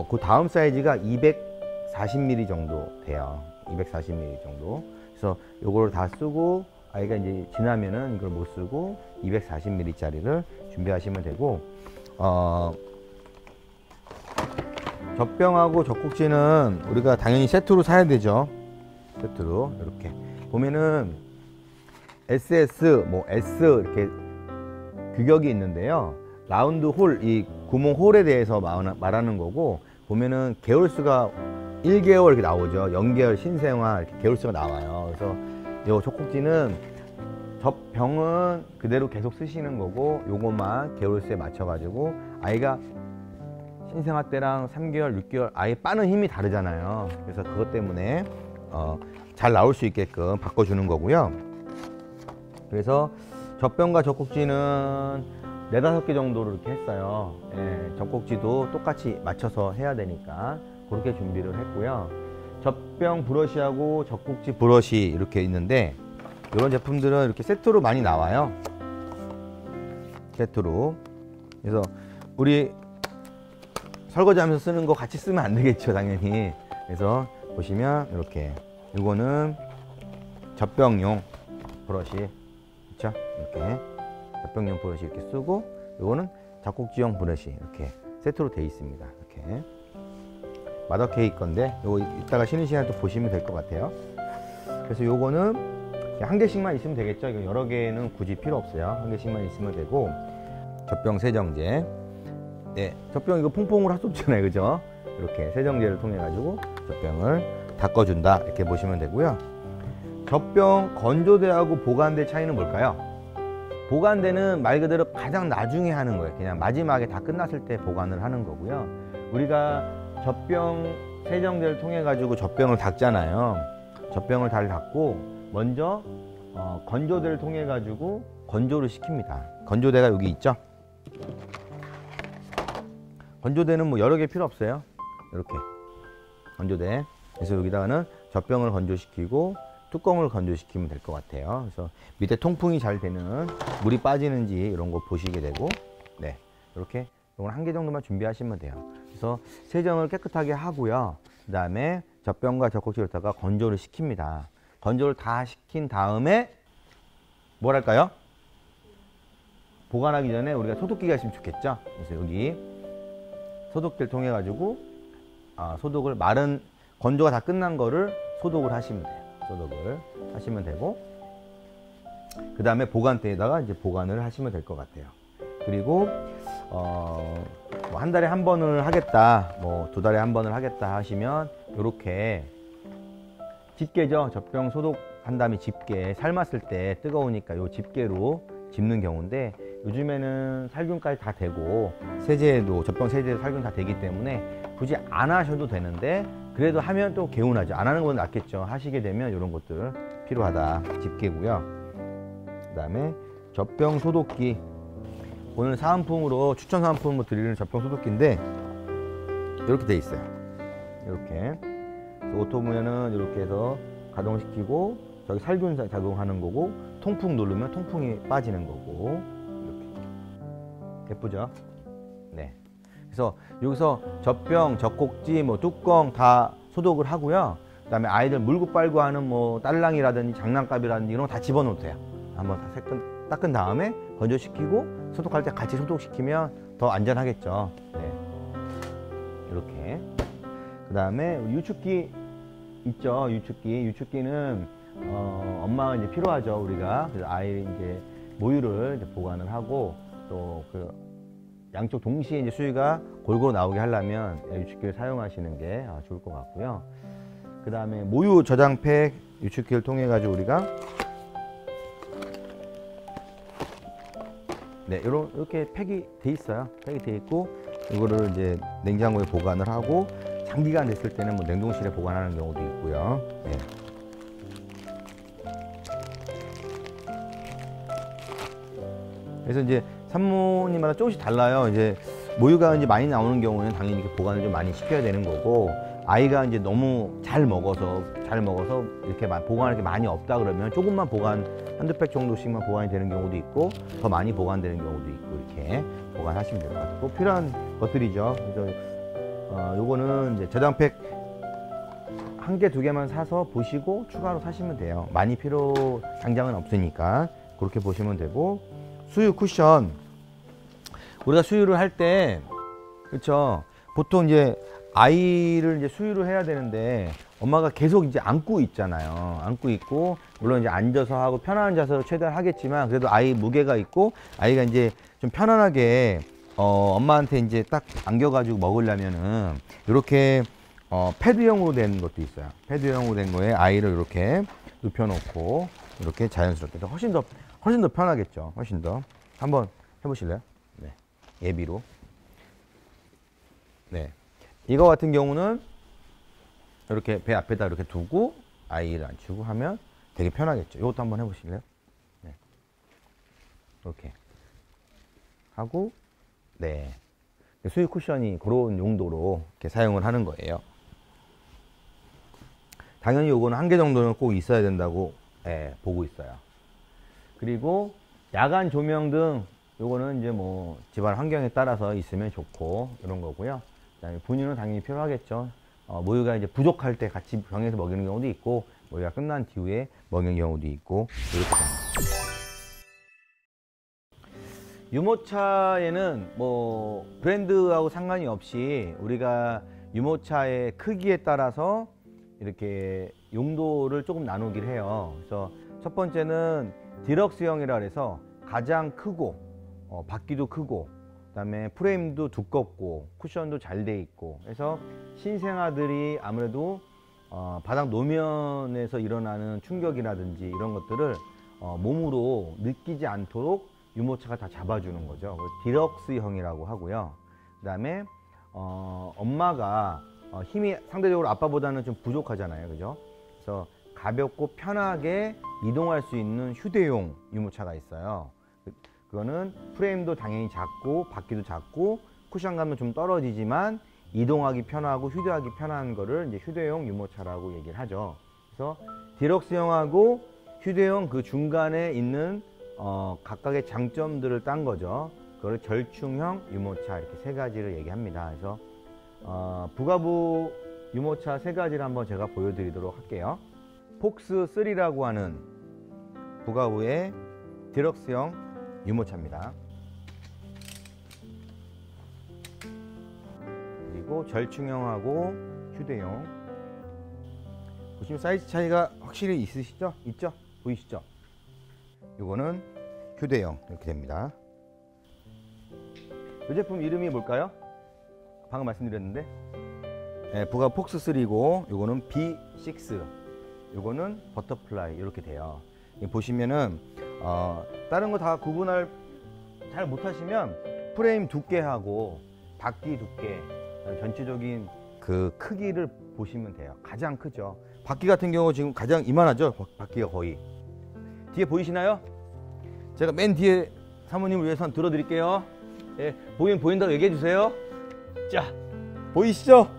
그 다음 사이즈가 240ml 정도 돼요. 240ml 정도. 그래서 요거를 다 쓰고 아이가 이제 지나면은 이걸 못 쓰고 240ml 짜리를 준비하시면 되고, 젖병하고 젖꼭지는 우리가 당연히 세트로 사야 되죠. 세트로 이렇게 보면은 SS, 뭐 S 이렇게 규격이 있는데요. 라운드 홀, 이 구멍 홀에 대해서 말하는 거고, 보면은 개월수가 1개월 이렇게 나오죠. 0개월 신생아 이렇게 개월수가 나와요. 그래서 요 젖꼭지는 젖병은 그대로 계속 쓰시는 거고, 요것만 개월수에 맞춰 가지고 아이가 신생아 때랑 3개월, 6개월 아이 빠는 힘이 다르잖아요. 그래서 그것 때문에 잘 나올 수 있게끔 바꿔주는 거고요. 그래서 젖병과 젖꼭지는 4, 5개 정도로 이렇게 했어요. 젖꼭지도 똑같이 맞춰서 해야 되니까 그렇게 준비를 했고요. 젖병 브러쉬하고 젖꼭지 브러쉬 이렇게 있는데, 이런 제품들은 이렇게 세트로 많이 나와요. 세트로. 그래서 우리 설거지하면서 쓰는 거 같이 쓰면 안 되겠죠, 당연히. 그래서 보시면 이렇게, 이거는 젖병용 브러쉬, 그렇죠? 이렇게 젖병용 브러쉬 이렇게 쓰고, 이거는 잡곡지용 브러쉬 이렇게 세트로 되어 있습니다. 이렇게 마더케이 건데, 이거 이따가 쉬는 시간에 또 보시면 될 것 같아요. 그래서 요거는 한 개씩만 있으면 되겠죠. 이거 여러 개는 굳이 필요 없어요. 한 개씩만 있으면 되고, 젖병 세정제. 네, 젖병 이거 퐁퐁으로 할 수 없잖아요, 그죠? 이렇게 세정제를 통해 가지고 젖병을 닦아준다, 이렇게 보시면 되고요. 젖병 건조대하고 보관대 차이는 뭘까요? 보관대는 말 그대로 가장 나중에 하는 거예요. 그냥 마지막에 다 끝났을 때 보관을 하는 거고요. 우리가 젖병 세정제를 통해 가지고 젖병을 닦잖아요. 젖병을 잘 닦고 먼저 건조대를 통해 가지고 건조를 시킵니다. 건조대가 여기 있죠. 건조대는 뭐 여러 개 필요 없어요. 이렇게 건조대. 그래서 여기다가는 젖병을 건조시키고 뚜껑을 건조시키면 될 것 같아요. 그래서 밑에 통풍이 잘 되는, 물이 빠지는지 이런 거 보시게 되고, 네, 이렇게 이건 한 개 정도만 준비하시면 돼요. 그래서 세정을 깨끗하게 하고요. 그 다음에 젖병과 젖꼭지를 갖다가 건조를 시킵니다. 건조를 다 시킨 다음에 뭐랄까요? 보관하기 전에 우리가 소독기가 있으면 좋겠죠. 그래서 여기 소독기를 통해 가지고 소독을, 마른 건조가 다 끝난 거를 소독을 하시면 돼요. 소독을 하시면 되고, 그 다음에 보관대에다가 이제 보관을 하시면 될 것 같아요. 그리고 뭐 한 달에 한 번을 하겠다, 뭐 두 달에 한 번을 하겠다 하시면 이렇게 집게죠. 젖병 소독한 다음에 집게, 삶았을 때 뜨거우니까 요 집게로 집는 경우인데, 요즘에는 살균까지 다 되고 세제도, 젖병 세제도 살균 다 되기 때문에 굳이 안 하셔도 되는데, 그래도 하면 또 개운하죠. 안 하는 건 낫겠죠. 하시게 되면 이런 것들 필요하다. 집게고요. 그 다음에 젖병 소독기, 오늘 사은품으로, 추천 사은품으로 드리는 젖병 소독기인데 이렇게 돼 있어요. 이렇게 오토면은 이렇게 해서 가동시키고, 저기 살균 작용하는 거고, 통풍 누르면 통풍이 빠지는 거고, 이렇게 예쁘죠? 네. 그래서 여기서 젖병, 젖꼭지, 뭐 뚜껑 다 소독을 하고요. 그 다음에 아이들 물고 빨고 하는 뭐 딸랑이라든지 장난감이라든지 이런 거 다 집어넣으세요. 한번 다 닦은 다음에 건조시키고, 소독할 때 같이 소독시키면 더 안전하겠죠. 네. 이렇게. 그 다음에 유축기 있죠. 유축기는 엄마가 이제 필요하죠, 우리가. 그래서 아이 이제 모유를 이제 보관을 하고, 또 그 양쪽 동시에 이제 수유가 골고루 나오게 하려면 유축기를 사용하시는 게 좋을 것 같고요. 그 다음에 모유 저장팩, 유축기를 통해 가지고 우리가 네, 이렇게 팩이 돼 있어요. 팩이 돼 있고, 이거를 이제 냉장고에 보관을 하고, 장기간 됐을 때는 뭐 냉동실에 보관하는 경우도 있고요. 네. 그래서 이제 산모님마다 조금씩 달라요. 이제 모유가 이제 많이 나오는 경우는 당연히 이렇게 보관을 좀 많이 시켜야 되는 거고, 아이가 이제 너무 잘 먹어서 이렇게 보관할 게 많이 없다 그러면 조금만 보관, 한두 팩 정도씩만 보관이 되는 경우도 있고, 더 많이 보관되는 경우도 있고, 이렇게 보관하시면 될 것 같아요. 꼭 필요한 것들이죠. 그래서 요거는 이제 저장팩 한 개, 두 개만 사서 보시고 추가로 사시면 돼요. 많이 필요 당장은 없으니까 그렇게 보시면 되고, 수유 쿠션, 우리가 수유를 할 때, 그렇죠, 보통 이제 아이를 이제 수유를 해야 되는데 엄마가 계속 이제 안고 있잖아요. 안고 있고, 물론 이제 앉아서 하고 편안한 자세로 최대한 하겠지만, 그래도 아이 무게가 있고 아이가 이제 좀 편안하게 엄마한테 이제 딱 안겨가지고 먹으려면은 이렇게 패드형으로 된 것도 있어요. 패드형으로 된 거에 아이를 이렇게 눕혀놓고 이렇게 자연스럽게 훨씬 더 편하겠죠. 훨씬 더. 한번 해보실래요? 네. 예비로. 네. 이거 같은 경우는 이렇게 배 앞에다 이렇게 두고 아이를 앉히고 하면 되게 편하겠죠. 이것도 한번 해보실래요? 네. 이렇게 하고, 네. 수유 쿠션이 그런 용도로 이렇게 사용을 하는 거예요. 당연히 이거는 한 개 정도는 꼭 있어야 된다고 보고 있어요. 그리고 야간 조명 등 요거는 이제 뭐 집안 환경에 따라서 있으면 좋고 이런 거고요. 그다음에 분유는 당연히 필요하겠죠. 모유가 이제 부족할 때 같이 병에서 먹이는 경우도 있고, 모유가 끝난 뒤에 먹이는 경우도 있고, 이렇게 됩니다. 유모차에는 뭐 브랜드하고 상관이 없이 우리가 유모차의 크기에 따라서 이렇게 용도를 조금 나누기를 해요. 그래서 첫 번째는 디럭스형이라 해서 가장 크고 바퀴도 크고, 그다음에 프레임도 두껍고 쿠션도 잘 돼 있고 해서 신생아들이 아무래도 바닥 노면에서 일어나는 충격이라든지 이런 것들을 몸으로 느끼지 않도록 유모차가 다 잡아주는 거죠. 디럭스형이라고 하고요. 그다음에 엄마가 힘이 상대적으로 아빠보다는 좀 부족하잖아요, 그죠? 그래서 가볍고 편하게 이동할 수 있는 휴대용 유모차가 있어요. 그거는 프레임도 당연히 작고 바퀴도 작고 쿠션감은 좀 떨어지지만 이동하기 편하고 휴대하기 편한 거를 이제 휴대용 유모차라고 얘기를 하죠. 그래서 디럭스형하고 휴대용 그 중간에 있는 각각의 장점들을 딴 거죠. 그걸 절충형 유모차, 이렇게 세 가지를 얘기합니다. 그래서 부가부 유모차 세 가지를 한번 제가 보여드리도록 할게요. 폭스3라고 하는 부가부의 디럭스형 유모차입니다. 그리고 절충형하고 휴대용, 보시면 사이즈 차이가 확실히 있으시죠? 있죠? 보이시죠? 이거는 휴대용 이렇게 됩니다. 이 제품 이름이 뭘까요? 방금 말씀드렸는데, 부가 폭스3고 요거는 B6, 요거는 버터플라이, 이렇게 돼요. 보시면은 다른 거 다 구분을 잘 못하시면 프레임 두께하고 바퀴 두께, 전체적인 그 크기를 보시면 돼요. 가장 크죠. 바퀴 같은 경우 지금 가장 이만하죠. 바퀴가 거의. 뒤에 보이시나요? 제가 맨 뒤에 사모님을 위해서 한번 들어드릴게요. 보인다고 얘기해 주세요. 자, 보이시죠?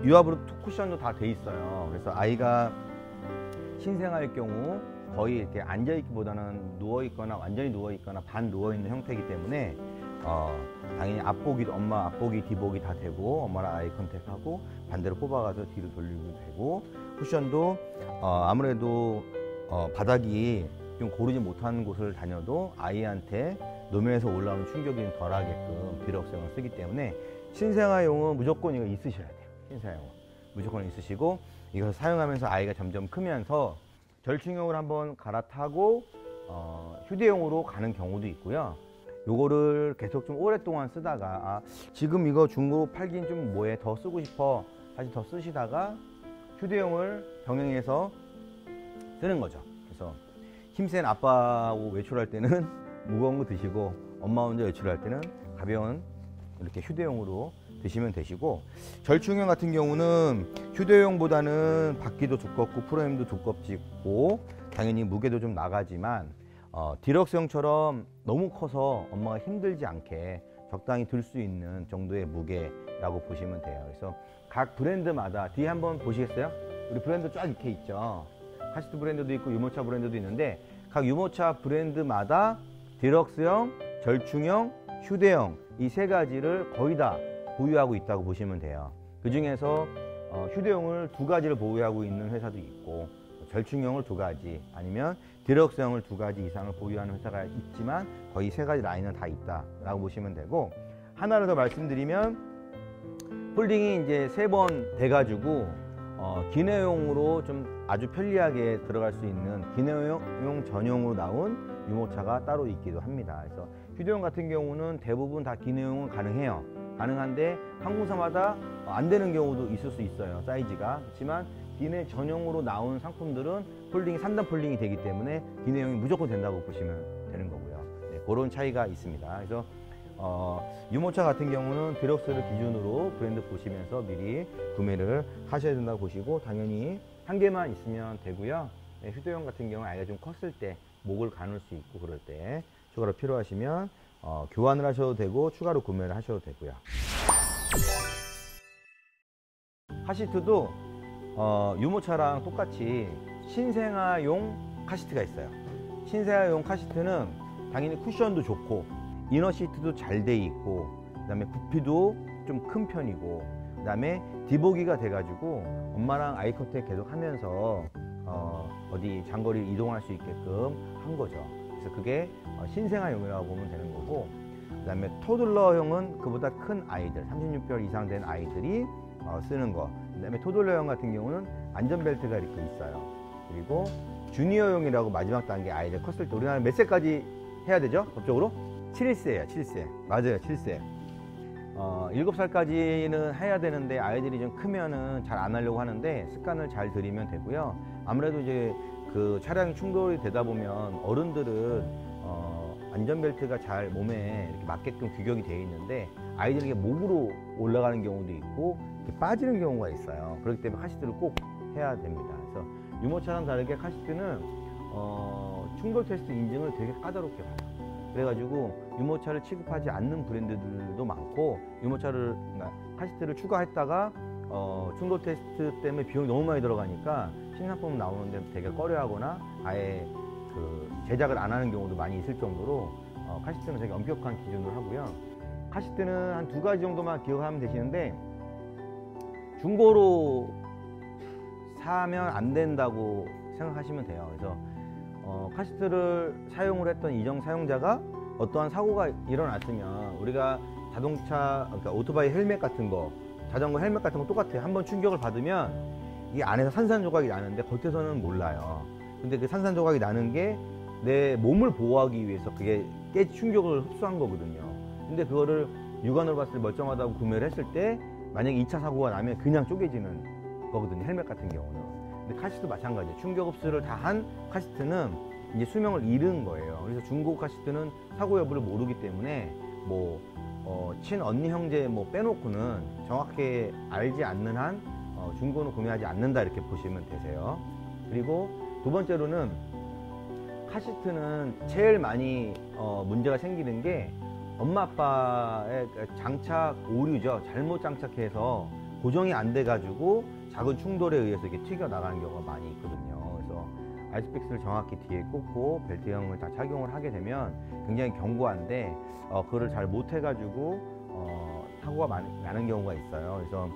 유압으로 쿠션도 다 돼 있어요. 그래서 아이가 신생아일 경우 거의 이렇게 앉아있기보다는 누워있거나 완전히 누워있거나 반 누워있는 형태이기 때문에 당연히 앞보기도, 엄마 앞보기 뒤보기 다 되고, 엄마랑 아이 컨택하고 반대로 뽑아가서 뒤로 돌리고 되고, 쿠션도 아무래도 바닥이 좀 고르지 못한 곳을 다녀도 아이한테 노면에서 올라오는 충격이 덜하게끔 디럭스형을 쓰기 때문에 신생아용은 무조건 이거 있으셔야 돼요. 신생아용은 무조건 있으시고, 이것을 사용하면서 아이가 점점 크면서 절충형을 한번 갈아타고 휴대용으로 가는 경우도 있고요. 요거를 계속 좀 오랫동안 쓰다가 지금 이거 중고 팔긴 좀 뭐해, 더 쓰고 싶어, 다시 더 쓰시다가 휴대용을 병행해서 쓰는 거죠. 그래서 힘센 아빠하고 외출할 때는 무거운 거 드시고, 엄마 혼자 외출할 때는 가벼운 이렇게 휴대용으로 드시면 되시고, 절충형 같은 경우는 휴대용보다는 바퀴도 두껍고 프레임도 두껍고 당연히 무게도 좀 나가지만 디럭스형처럼 너무 커서 엄마가 힘들지 않게 적당히 들 수 있는 정도의 무게라고 보시면 돼요. 그래서 각 브랜드마다 뒤에 한번 보시겠어요? 우리 브랜드 쫙 이렇게 있죠. 카시트 브랜드도 있고 유모차 브랜드도 있는데, 각 유모차 브랜드마다 디럭스형, 절충형, 휴대형 이 세 가지를 거의 다 보유하고 있다고 보시면 돼요. 그 중에서 휴대용을 2가지를 보유하고 있는 회사도 있고, 절충형을 2가지, 아니면 디럭스형을 2가지 이상을 보유하는 회사가 있지만 거의 3가지 라인은 다 있다라고 보시면 되고, 하나를 더 말씀드리면 폴딩이 이제 3번 돼가지고 기내용으로 좀 아주 편리하게 들어갈 수 있는 기내용 전용으로 나온 유모차가 따로 있기도 합니다. 그래서 휴대용 같은 경우는 대부분 다 기내용은 가능해요. 가능한데 항공사마다 안 되는 경우도 있을 수 있어요, 사이즈가. 그렇지만 기내 전용으로 나온 상품들은 폴딩이 3단 폴딩이 되기 때문에 기내용이 무조건 된다고 보시면 되는 거고요. 네, 그런 차이가 있습니다. 그래서 유모차 같은 경우는 디럭스를 기준으로 브랜드 보시면서 미리 구매를 하셔야 된다고 보시고, 당연히 한 개만 있으면 되고요. 네, 휴대용 같은 경우는 아이가 좀 컸을 때 목을 가눌 수 있고 그럴 때 추가로 필요하시면 교환을 하셔도 되고 추가로 구매를 하셔도 되고요. 카시트도 유모차랑 똑같이 신생아용 카시트가 있어요. 신생아용 카시트는 당연히 쿠션도 좋고 이너 시트도 잘 돼 있고 그다음에 부피도 좀 큰 편이고 그다음에 디보기가 돼가지고 엄마랑 아이 컨택 계속 하면서 어디 장거리 이동할 수 있게끔 한 거죠. 그래서 그게 신생아용이라고 보면 되는 거고, 그다음에 토들러용은 그보다 큰 아이들 36개월 이상 된 아이들이 쓰는 거. 그다음에 토들러용 같은 경우는 안전벨트가 이렇게 있어요. 그리고 주니어용이라고 마지막 단계 아이들 컸을 때 우리나라 몇 세까지 해야 되죠? 법적으로? 7세예요. 7세. 맞아요. 7세. 7살까지는 해야 되는데 아이들이 좀 크면은 잘 안 하려고 하는데 습관을 잘 들이면 되고요. 아무래도 이제 그 차량 충돌이 되다 보면 어른들은 안전벨트가 잘 몸에 이렇게 맞게끔 규격이 되어 있는데 아이들에게 목으로 올라가는 경우도 있고 이렇게 빠지는 경우가 있어요. 그렇기 때문에 카시트를 꼭 해야 됩니다. 그래서 유모차랑 다르게 카시트는 충돌 테스트 인증을 되게 까다롭게 봐요. 그래가지고 유모차를 취급하지 않는 브랜드들도 많고 그러니까 카시트를 추가했다가 충돌 테스트 때문에 비용이 너무 많이 들어가니까 신상품 나오는데 되게 꺼려하거나 아예 그 제작을 안 하는 경우도 많이 있을 정도로 카시트는 되게 엄격한 기준을 하고요. 카시트는 한 2가지 정도만 기억하면 되시는데 중고로 사면 안 된다고 생각하시면 돼요. 그래서 카시트를 사용을 했던 이정 사용자가 어떠한 사고가 일어났으면 우리가 자동차, 그러니까 오토바이 헬멧 같은 거, 자전거 헬멧 같은 거 똑같아요. 한번 충격을 받으면 이 안에서 산산조각이 나는데 겉에서는 몰라요. 근데 그 산산조각이 나는 게 내 몸을 보호하기 위해서 그게 충격을 흡수한 거거든요. 근데 그거를 육안으로 봤을 때 멀쩡하다고 구매를 했을 때 만약에 2차 사고가 나면 그냥 쪼개지는 거거든요. 헬멧 같은 경우는. 근데 카시트도 마찬가지예요. 충격 흡수를 다 한 카시트는 이제 수명을 잃은 거예요. 그래서 중고 카시트는 사고 여부를 모르기 때문에 뭐 친언니 형제 뭐 빼놓고는 정확히 알지 않는 한 중고는 구매하지 않는다 이렇게 보시면 되세요. 그리고 두 번째로는 카시트는 제일 많이 문제가 생기는 게 엄마 아빠의 장착 오류죠. 잘못 장착해서 고정이 안 돼 가지고 작은 충돌에 의해서 이게 튀겨 나가는 경우가 많이 있거든요. 그래서 아이스픽스를 정확히 뒤에 꽂고 벨트형을 다 착용을 하게 되면 굉장히 견고한데 그거를 잘 못 해가지고 사고가 나는 경우가 있어요. 그래서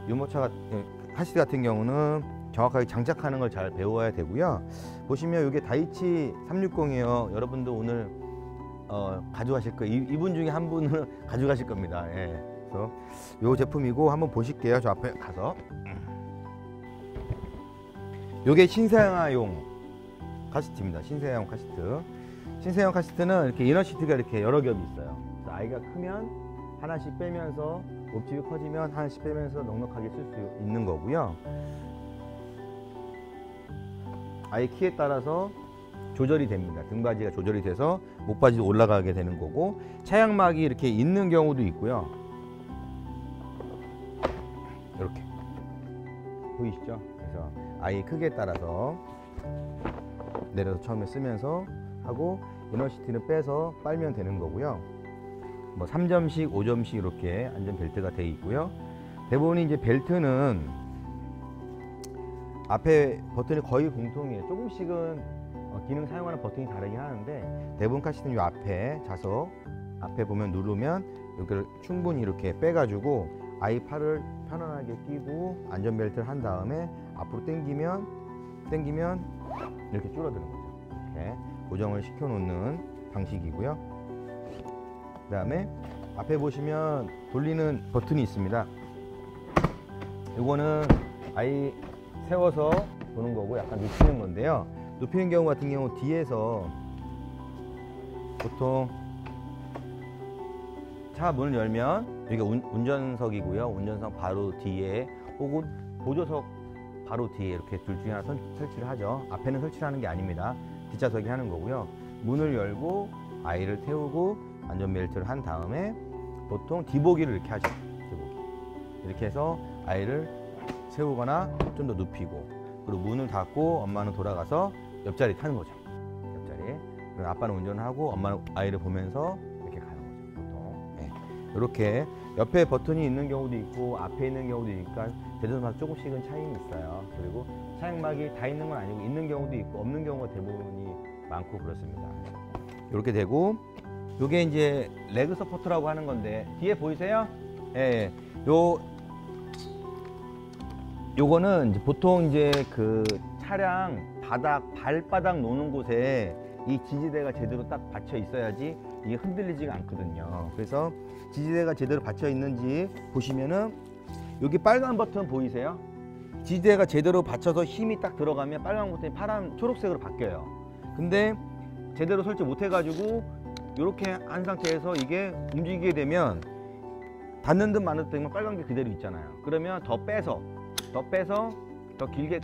유모차 카시트 같은 경우는 정확하게 장착하는 걸 잘 배워야 되고요. 보시면 이게 다이치 360이에요. 여러분도 오늘 가져가실 거예요. 이분 중에 한 분은 가져가실 겁니다. 예. 그래서 이 제품이고 한번 보실게요. 저 앞에 가서. 이게 신생아용 카시트입니다. 신생아용 카시트. 신생아용 카시트는 이렇게 이너 시트가 이렇게 여러 겹이 있어요. 그래서 아이가 크면 하나씩 빼면서 몸집이 커지면 하나씩 빼면서 넉넉하게 쓸 수 있는 거고요. 아이 키에 따라서 조절이 됩니다. 등받이가 조절이 돼서 목바지도 올라가게 되는 거고 차양막이 이렇게 있는 경우도 있고요. 이렇게 보이시죠? 그래서 아이 크기에 따라서 내려서 처음에 쓰면서 하고 이너시티는 빼서 빨면 되는 거고요. 뭐 3점씩, 5점씩 이렇게 안전벨트가 되어 있고요. 대부분 이제 벨트는 앞에 버튼이 거의 공통이에요. 조금씩은 기능 사용하는 버튼이 다르긴 하는데 대부분 카시트는 이 앞에 좌석 앞에 보면 누르면 여기를 충분히 이렇게 빼가지고 아이 팔을 편안하게 끼고 안전벨트를 한 다음에 앞으로 당기면 이렇게 줄어드는 거죠. 이렇게 고정을 시켜 놓는 방식이고요. 그 다음에 앞에 보시면 돌리는 버튼이 있습니다. 이거는 아이 세워서 보는 거고 약간 눕히는 건데요. 눕히는 경우 같은 경우 뒤에서 보통 차 문을 열면 여기가 운전석이고요. 운전석 바로 뒤에 혹은 보조석 바로 뒤에 이렇게 둘 중에 하나 설치를 하죠. 앞에는 설치하는 게 아닙니다. 뒷좌석이 하는 거고요. 문을 열고 아이를 태우고 안전벨트를 한 다음에 보통 디보기를 이렇게 하죠. 디보기. 이렇게 해서 아이를 세우거나 좀 더 눕히고 그리고 문을 닫고 엄마는 돌아가서 옆자리 타는 거죠. 옆자리에. 그리고 아빠는 운전하고 엄마는 아이를 보면서 이렇게 가는 거죠. 보통. 네. 이렇게 옆에 버튼이 있는 경우도 있고 앞에 있는 경우도 있으니까 제동사 조금씩은 차이는 있어요. 그리고 차양막이 다 있는 건 아니고 있는 경우도 있고 없는 경우가 대부분이 많고 그렇습니다. 이렇게 되고 요게 이제 레그 서포트라고 하는 건데 뒤에 보이세요? 예. 요거는 이제 보통 이제 그 차량 발바닥 놓는 곳에 이 지지대가 제대로 딱 받쳐 있어야지 이게 흔들리지가 않거든요. 그래서 지지대가 제대로 받쳐 있는지 보시면은 여기 빨간 버튼 보이세요? 지지대가 제대로 받쳐서 힘이 딱 들어가면 빨간 버튼이 초록색으로 바뀌어요. 근데 제대로 설치 못 해가지고 이렇게 한 상태에서 이게 움직이게 되면 닿는 듯 마는 듯 되면 빨간 게 그대로 있잖아요. 그러면 더 빼서 더 길게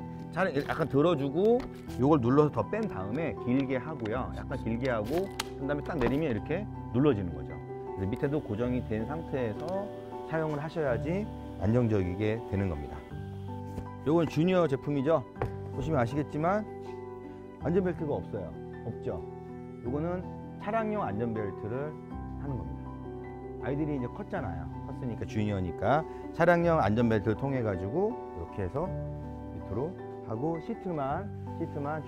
약간 들어주고 이걸 눌러서 더 뺀 다음에 길게 하고요. 약간 길게 하고 그 다음에 딱 내리면 이렇게 눌러지는 거죠. 그래서 밑에도 고정이 된 상태에서 사용을 하셔야지 안정적이게 되는 겁니다. 이건 주니어 제품이죠. 보시면 아시겠지만 안전벨트가 없죠. 이거는 차량용 안전벨트를 하는 겁니다. 아이들이 이제 컸으니까 주니어니까 차량용 안전벨트를 통해 가지고 이렇게 해서 밑으로 하고 시트만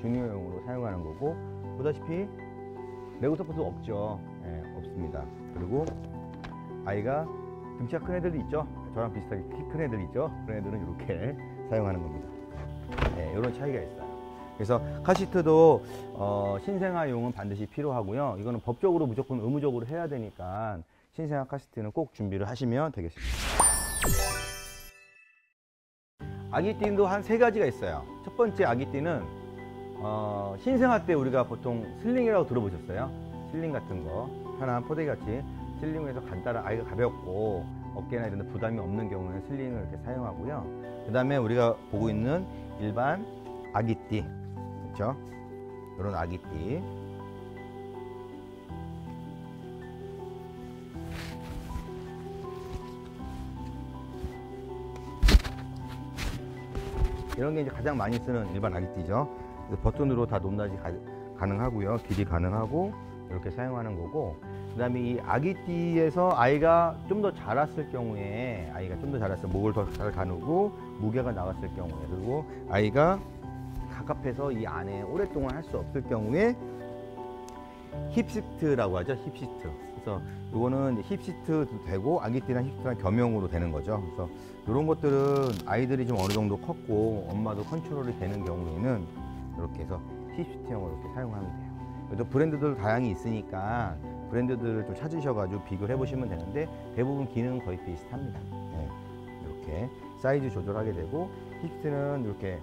주니어용으로 사용하는 거고, 보다시피 레고 서포트 없죠. 네, 없습니다. 그리고 아이가 등치가 큰 애들도 있죠. 저랑 비슷하게 키 큰 애들 있죠. 그런 애들은 이렇게 사용하는 겁니다. 네, 이런 차이가 있어요. 그래서 카시트도 신생아용은 반드시 필요하고요. 이거는 법적으로 무조건 의무적으로 해야 되니까 신생아 카시트는 꼭 준비를 하시면 되겠습니다. 아기띠도 한 3가지가 있어요. 첫 번째 아기띠는 신생아 때 우리가 보통 슬링이라고 들어보셨어요? 슬링 같은 거 편한 포대같이 슬링에서 간단한 아이가 가볍고 어깨나 이런 데 부담이 없는 경우는 슬링을 이렇게 사용하고요. 그 다음에 우리가 보고 있는 일반 아기띠, 그렇죠? 이런 아기띠. 이런 게 이제 가장 많이 쓰는 일반 아기띠죠. 버튼으로 다 높낮이 가능하고요. 길이 가능하고 이렇게 사용하는 거고, 그 다음에 이 아기띠에서 아이가 좀 더 자랐을 경우에, 목을 더 잘 가누고 무게가 나갔을 경우에, 그리고 아이가 갑갑해서 이 안에 오랫동안 할 수 없을 경우에 힙시트라고 하죠. 힙시트. 그래서 이거는 힙시트도 되고 아기띠랑 힙시트랑 겸용으로 되는 거죠. 그래서 이런 것들은 아이들이 좀 어느 정도 컸고 엄마도 컨트롤이 되는 경우에는 이렇게 해서 힙시트형으로 이렇게 사용하면 돼요. 그래도 브랜드들 다양히 있으니까 브랜드들을 좀 찾으셔가지고 비교를 해보시면 되는데 대부분 기능은 거의 비슷합니다. 네. 이렇게 사이즈 조절하게 되고 힙시트는 이렇게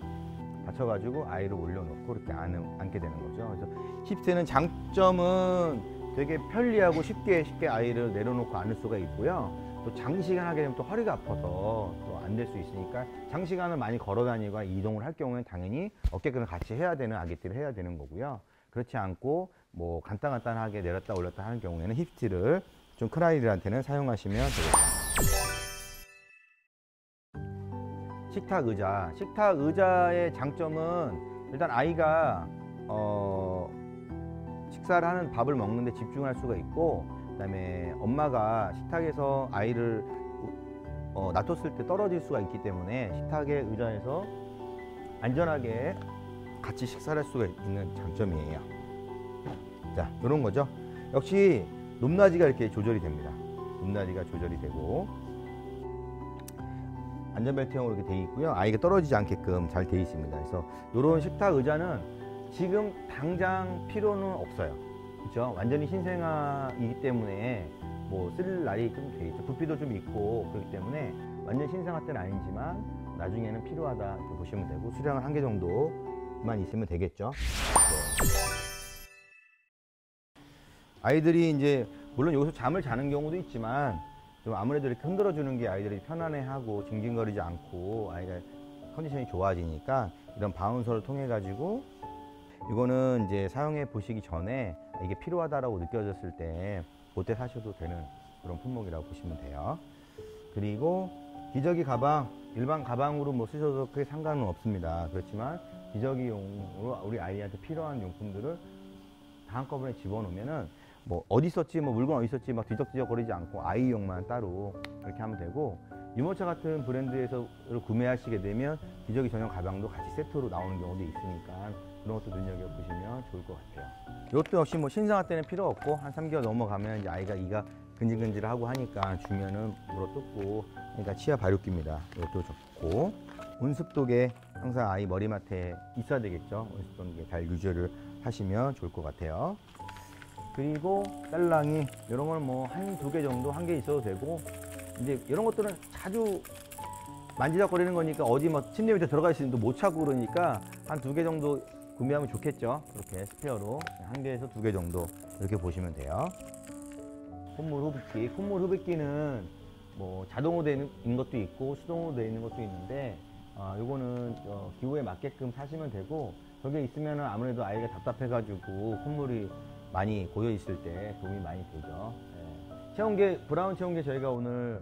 받쳐가지고 아이를 올려놓고 이렇게 앉게 되는 거죠. 그래서 힙시트는 장점은 되게 편리하고 쉽게 아이를 내려놓고 앉을 수가 있고요. 또 장시간 하게 되면 또 허리가 아파서 또 안 될 수 있으니까 장시간을 많이 걸어 다니거나 이동을 할 경우에는 당연히 어깨끈을 같이 해야 되는 아기띠를 해야 되는 거고요. 그렇지 않고 뭐 간단하게 내렸다 올렸다 하는 경우에는 힙스티를 좀 큰 아이들한테는 사용하시면 되겠습니다. 식탁 의자의 장점은 일단 아이가 식사를 하는 밥을 먹는데 집중할 수가 있고, 그 다음에 엄마가 식탁에서 아이를 놔뒀을 때 떨어질 수가 있기 때문에 식탁의 의자에서 안전하게 같이 식사를 할 수가 있는 장점이에요. 자, 이런 거죠. 역시 높낮이가 이렇게 조절이 됩니다. 높낮이가 조절이 되고 안전벨트형으로 이렇게 되어 있고요. 아이가 떨어지지 않게끔 잘 되어 있습니다. 그래서 이런 식탁 의자는 지금 당장 필요는 없어요. 그렇죠? 완전히 신생아이기 때문에 뭐 쓸 날이 좀 돼 있죠. 부피도 좀 있고 그렇기 때문에 완전 신생아 때는 아니지만 나중에는 필요하다 이렇게 보시면 되고, 수량은 1개 정도만 있으면 되겠죠. 네. 아이들이 이제 물론 여기서 잠을 자는 경우도 있지만 좀 아무래도 이렇게 흔들어 주는 게 아이들이 편안해하고 징징거리지 않고 아이가 컨디션이 좋아지니까 이런 바운서를 통해 가지고, 이거는 이제 사용해 보시기 전에 이게 필요하다라고 느껴졌을 때 그때 사셔도 되는 그런 품목이라고 보시면 돼요. 그리고 기저귀 가방, 일반 가방으로 뭐 쓰셔도 크게 상관은 없습니다. 그렇지만 기저귀용으로 우리 아이한테 필요한 용품들을 다 한꺼번에 집어넣으면은 뭐 어디 있었지, 뭐 물건 어디 있었지 막 뒤적뒤적거리지 않고 아이용만 따로 이렇게 하면 되고, 유모차 같은 브랜드에서 구매하시게 되면 기저귀 전용 가방도 같이 세트로 나오는 경우도 있으니까 그런 것도 눈여겨보시면 좋을 것 같아요. 이것도 역시 뭐 신생아 때는 필요 없고 한 3개월 넘어가면 이제 아이가 이가 근질근질하고 하니까 주면은 물어뜯고, 그러니까 치아 발육기입니다. 이것도 좋고, 온습도계 항상 아이 머리맡에 있어야 되겠죠. 온습도계 잘 유지를 하시면 좋을 것 같아요. 그리고 딸랑이 이런 걸 뭐 한 두 개 정도, 한 개 있어도 되고, 이제 이런 것들은 자주 만지작거리는 거니까 어디 막 침대 밑에 들어가 있으면 못 찾고 그러니까 한 두 개 정도 구매하면 좋겠죠. 그렇게 스페어로 한 개에서 두 개 정도 이렇게 보시면 돼요. 콧물 흡입기. 콧물 흡입기는 뭐 자동으로 되어 있는 것도 있고 수동으로 되어 있는 것도 있는데, 요거는 기호에 맞게끔 사시면 되고, 저게 있으면 아무래도 아이가 답답해가지고 콧물이 많이 고여 있을 때 도움이 많이 되죠. 네. 체온계, 브라운 체온계 저희가 오늘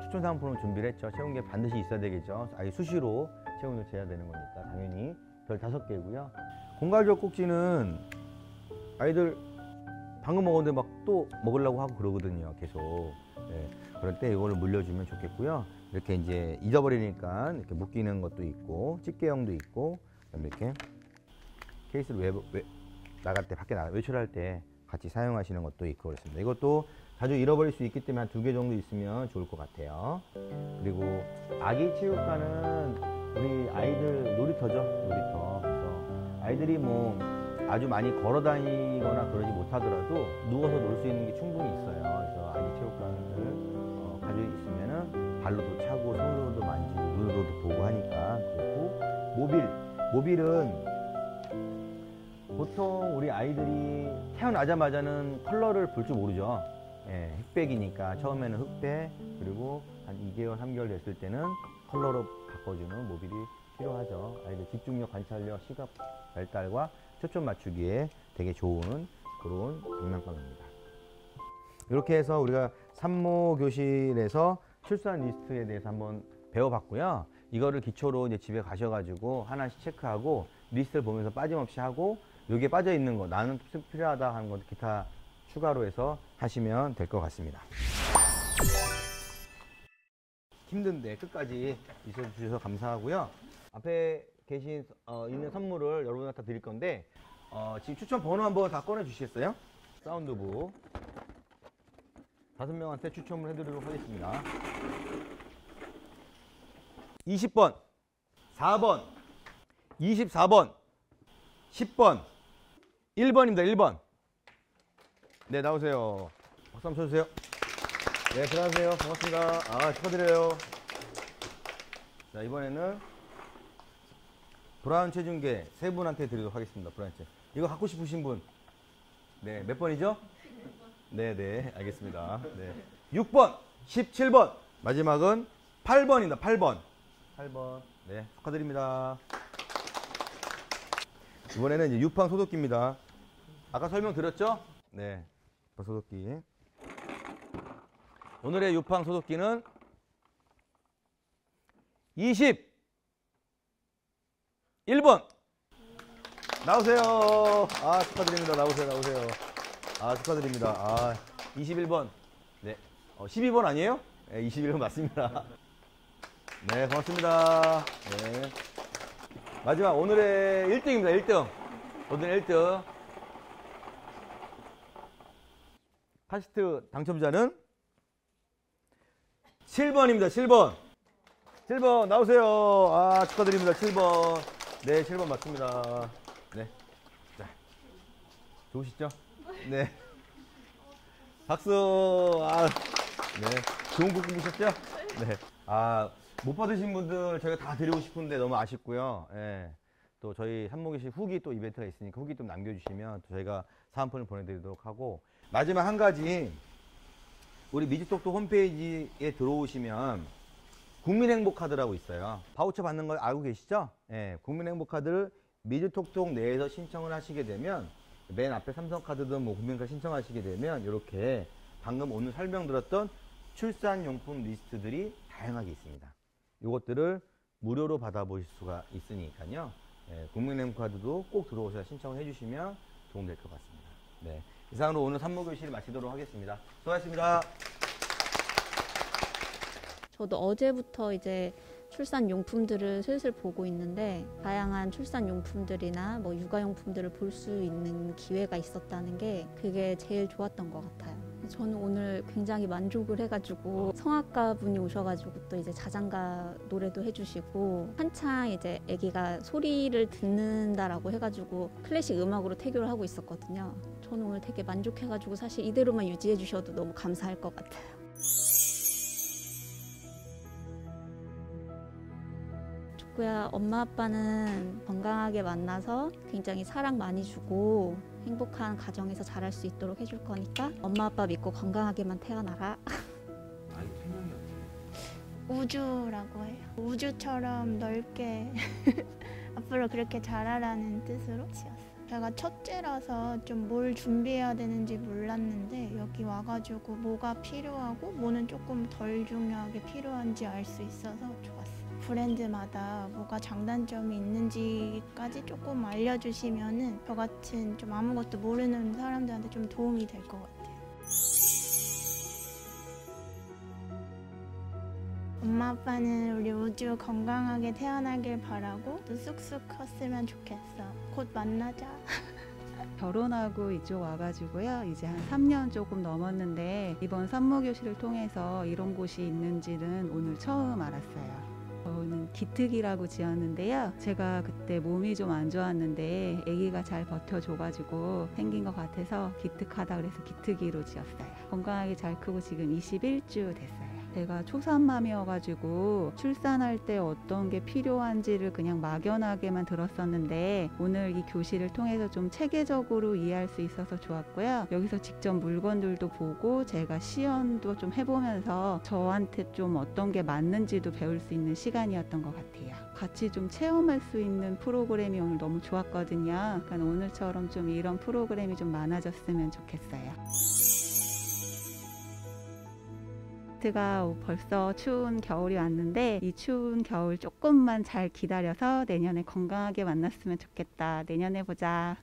추천 상품으로 준비를 했죠. 체온계 반드시 있어야 되겠죠. 아이 수시로 체온을 재야 되는 거니까 당연히 별 5개고요. 공갈적 꼭지는 아이들 방금 먹었는데 막 또 먹으려고 하고 그러거든요, 계속. 네. 그럴 때 이거를 물려주면 좋겠고요. 이렇게 이제 잊어버리니까 이렇게 묶이는 것도 있고, 집게형도 있고, 그다음에 이렇게 케이스를 나갈 때, 밖에 외출할 때 같이 사용하시는 것도 있고 그렇습니다. 이것도 자주 잃어버릴 수 있기 때문에 한 2개 정도 있으면 좋을 것 같아요. 그리고 아기 체육관은 우리 아이들 놀이터죠, 놀이터. 그래서 아이들이 뭐 아주 많이 걸어 다니거나 그러지 못하더라도 누워서 놀 수 있는 게 충분히 있어요. 그래서 아기 체육관을 가지고 있으면은 발로도 차고 손으로도 만지고 눈으로도 보고 하니까 그렇고, 모빌은 보통 우리 아이들이 태어나자마자는 컬러를 볼 줄 모르죠. 예, 흑백이니까 처음에는 흑백, 그리고 한 2개월, 3개월 됐을 때는 컬러로 바꿔주는 모빌이 필요하죠. 아이들 집중력, 관찰력, 시각 발달과 초점 맞추기에 되게 좋은 그런 장난감입니다. 이렇게 해서 우리가 산모 교실에서 출산 리스트에 대해서 한번 배워봤고요. 이거를 기초로 이제 집에 가셔가지고 하나씩 체크하고 리스트를 보면서 빠짐없이 하고, 여기에 빠져 있는 거, 나는 필요하다 하는 것도 기타 추가로 해서 하시면 될 것 같습니다. 힘든데 끝까지 있어주셔서 감사하고요. 앞에 있는 선물을 여러분한테 드릴 건데, 지금 추천 번호 한번 다 꺼내 주시겠어요? 사운드부 5명한테 추첨을 해드리도록 하겠습니다. 20번, 4번, 24번, 10번, 1번입니다. 1번. 네, 나오세요. 박수 한번 쳐주세요. 네, 들어가세요. 반갑습니다. 축하드려요. 자, 이번에는 브라운 체중계 3분한테 드리도록 하겠습니다. 브라운 체. 이거 갖고 싶으신 분. 네, 몇 번이죠? 네, 네, 알겠습니다. 네. 6번, 17번. 마지막은 8번입니다. 8번. 8번. 네, 축하드립니다. 이번에는 이제 유팡 소독기입니다. 아까 설명드렸죠? 네, 유팡 소독기. 오늘의 유팡 소독기는 21번. 나오세요. 축하드립니다. 나오세요. 축하드립니다. 21번. 네. 12번 아니에요? 네, 21번 맞습니다. 네, 고맙습니다. 네. 마지막 오늘의 1등입니다. 1등. 오늘 1등. 카시트 당첨자는 7번입니다. 7번. 7번 나오세요. 축하드립니다. 7번. 네, 7번 맞습니다. 네. 자. 좋으시죠? 네. 박수. 네. 좋은 곡 꾸미셨죠? 네. 못 받으신 분들 저희가 다 드리고 싶은데 너무 아쉽고요. 예. 또 저희 산모교실 후기 또 이벤트가 있으니까 후기 좀 남겨주시면 또 저희가 사은품을 보내드리도록 하고, 마지막 한 가지, 우리 미주톡톡 홈페이지에 들어오시면 국민행복카드라고 있어요. 바우처 받는 걸 알고 계시죠? 예. 국민행복카드를 미주톡톡 내에서 신청을 하시게 되면, 맨 앞에 삼성카드든 뭐 국민카드 신청하시게 되면 이렇게 방금 오늘 설명드렸던 출산용품 리스트들이 다양하게 있습니다. 이것들을 무료로 받아보실 수가 있으니까요. 예, 국민행복카드도 꼭 들어오셔서 신청을 해주시면 도움될 것 같습니다. 네, 이상으로 오늘 산모교실 마치도록 하겠습니다. 수고하셨습니다. 저도 어제부터 이제 출산 용품들을 슬슬 보고 있는데 다양한 출산 용품들이나 뭐 육아 용품들을 볼 수 있는 기회가 있었다는 게 그게 제일 좋았던 것 같아요. 저는 오늘 굉장히 만족을 해가지고 성악가 분이 오셔가지고 또 이제 자장가 노래도 해주시고 한창 이제 아기가 소리를 듣는다라고 해가지고 클래식 음악으로 태교를 하고 있었거든요. 저는 오늘 되게 만족해가지고 사실 이대로만 유지해 주셔도 너무 감사할 것 같아요. 족구야, 엄마 아빠는 건강하게 만나서 굉장히 사랑 많이 주고 행복한 가정에서 자랄 수 있도록 해줄 거니까 엄마 아빠 믿고 건강하게만 태어나라. 아이 생명이 어떻게? 우주라고 해요. 우주처럼 넓게 앞으로 그렇게 자라라는 뜻으로 지었어요. 제가 첫째라서 좀 뭘 준비해야 되는지 몰랐는데 여기 와가지고 뭐가 필요하고 뭐는 조금 덜 중요하게 필요한지 알 수 있어서 좋았어요. 브랜드마다 뭐가 장단점이 있는지까지 조금 알려주시면은 저 같은 좀 아무것도 모르는 사람들한테 좀 도움이 될 것 같아요. 엄마 아빠는 우리 우주 건강하게 태어나길 바라고 또 쑥쑥 컸으면 좋겠어. 곧 만나자. 결혼하고 이쪽 와가지고요. 이제 한 3년 조금 넘었는데 이번 산모교실을 통해서 이런 곳이 있는지는 오늘 처음 알았어요. 저는 기특이라고 지었는데요. 제가 그때 몸이 좀 안 좋았는데 아기가 잘 버텨줘가지고 생긴 것 같아서 기특하다 그래서 기특이로 지었어요. 건강하게 잘 크고 지금 21주 됐어요. 제가 초산맘이어가지고 출산할 때 어떤 게 필요한지를 그냥 막연하게만 들었었는데 오늘 이 교실을 통해서 좀 체계적으로 이해할 수 있어서 좋았고요. 여기서 직접 물건들도 보고 제가 시연도 좀 해보면서 저한테 좀 어떤 게 맞는지도 배울 수 있는 시간이었던 것 같아요. 같이 좀 체험할 수 있는 프로그램이 오늘 너무 좋았거든요. 그러니까 오늘처럼 좀 이런 프로그램이 좀 많아졌으면 좋겠어요. 가 벌써 추운 겨울이 왔는데 이 추운 겨울 조금만 잘 기다려서 내년에 건강하게 만났으면 좋겠다. 내년에 보자.